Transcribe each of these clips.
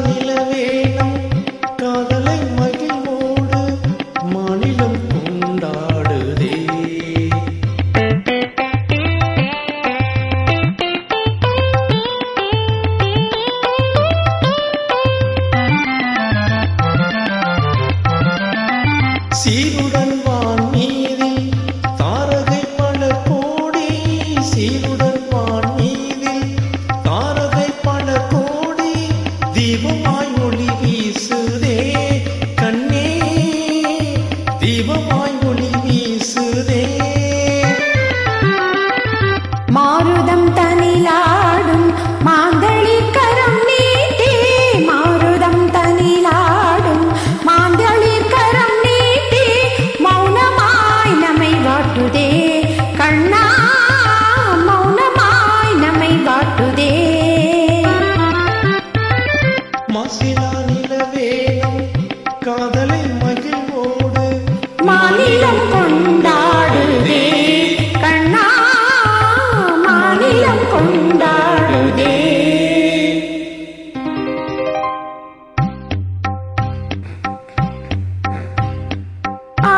நிலவேனம் காதலை மகிழ்வோடு மாநிலம் கொண்டாடுதே. சீருடன் வான் மீதில் தாரகை பல கோடி, சீருடன் வான் மீதில் தாரகை பல கோடி, தீபமாய் ஒளி வீசுதே கண்ணே, தீபமாய் ஒளி வீசுதே. மாருதம் தனிலாடும் மாந்தளிர் கரம் நீட்டி, மாருதம் தனிலாடும் மாந்தளிர் கரம் நீட்டி, மௌனமாய் நம்மை வாட்டுதே கண்ணா, மௌனமாய் நம்மை வாட்டுதே. மாசிலா நிலவேனம் காதலை மகிழ்வோடு மாநிலம் கொண்டாடுதே கண்ணா, மாநிலம் கொண்டாடுதே. ஆ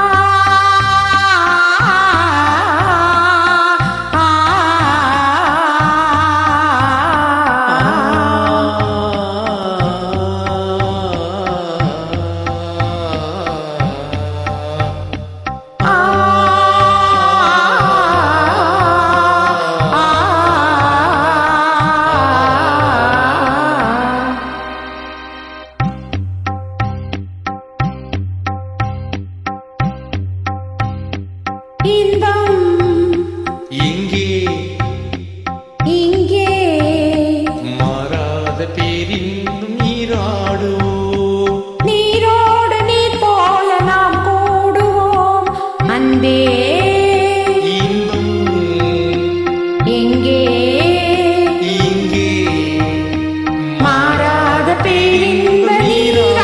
இன்பம் இங்கே இங்கே மாறாத பேரின்பம் நீராடுவோம். நீரோடு நீர் போல நாம் கூடுவோம் அன்பே. இன்பம் எங்கே இங்கே மாறாத பேரின்ப நீராடுவோம்.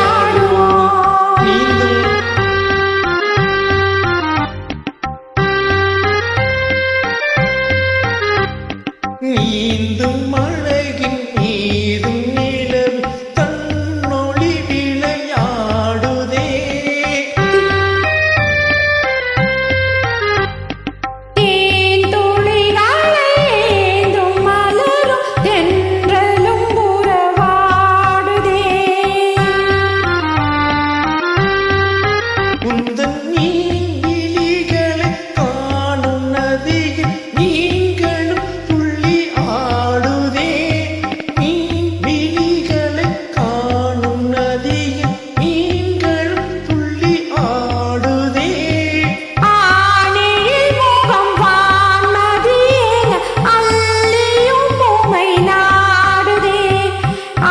நீந்தும் அழகின் மீதும் நிலவு தன்னொளி விளையாடுதே. தேன் துளிகளை ஏந்தும் மலரும் தென்றலும் உறவாடுதே. உந்தன் நீங்கிலிகளை காணும் நதியில் நீங்களும் துள்ளி ஆடுதே. மீன் விழிகளை காணும் நதியில் மீன்களும் துள்ளி ஆடுதே. ஆனேழில் முகம் வான்மதியேன அல்லியும் பூமை நாடுதே.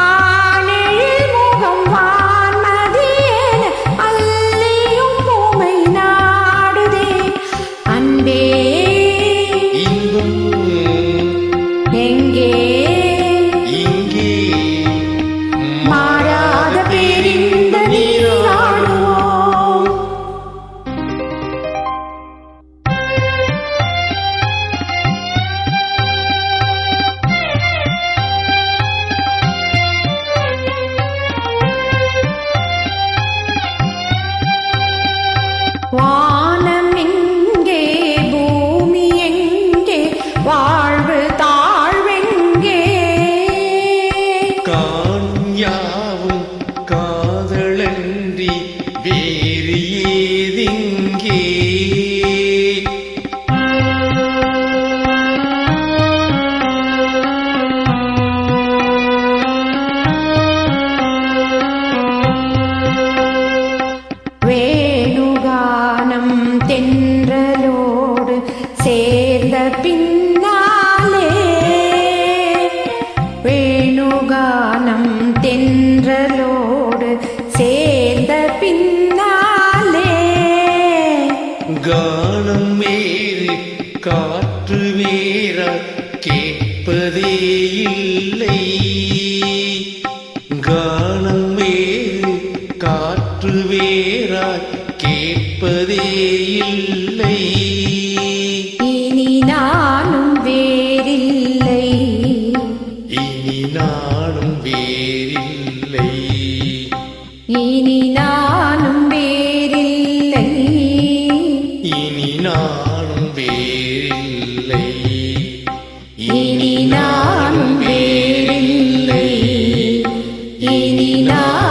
ஆனேழில் முகம் வான்மதியேன அல்லியும் பூமை நாடுதே. அன்பே இன்பம் எங்கே இங்கே மாறாத பேரின்ப நீராடுவோம். வானம் எங்கே பூமி எங்கே வாழ்வு தாழ்வெங்கே. காண்யாவும் காதலன்றி வேறு ஏதிங்கே. வேணுகானம் தென்றலோடு சேர்ந்த பின்னாலே, வேணுகானம் தென்றலோடு சேர்ந்த பின்னாலே, கானம் வேறு காற்று வேற கேட்பதே இல்லை. கானம் வேறு காற்று வேறாய் கேட்பதே இல்லை. இனி நானும் வேறில்லை, இனி நானும் வேறில்லை. இனி நானும் வேறில்லை இனி நானும் வேறில்லை இனி நானும் வேறில்லை இனி நான்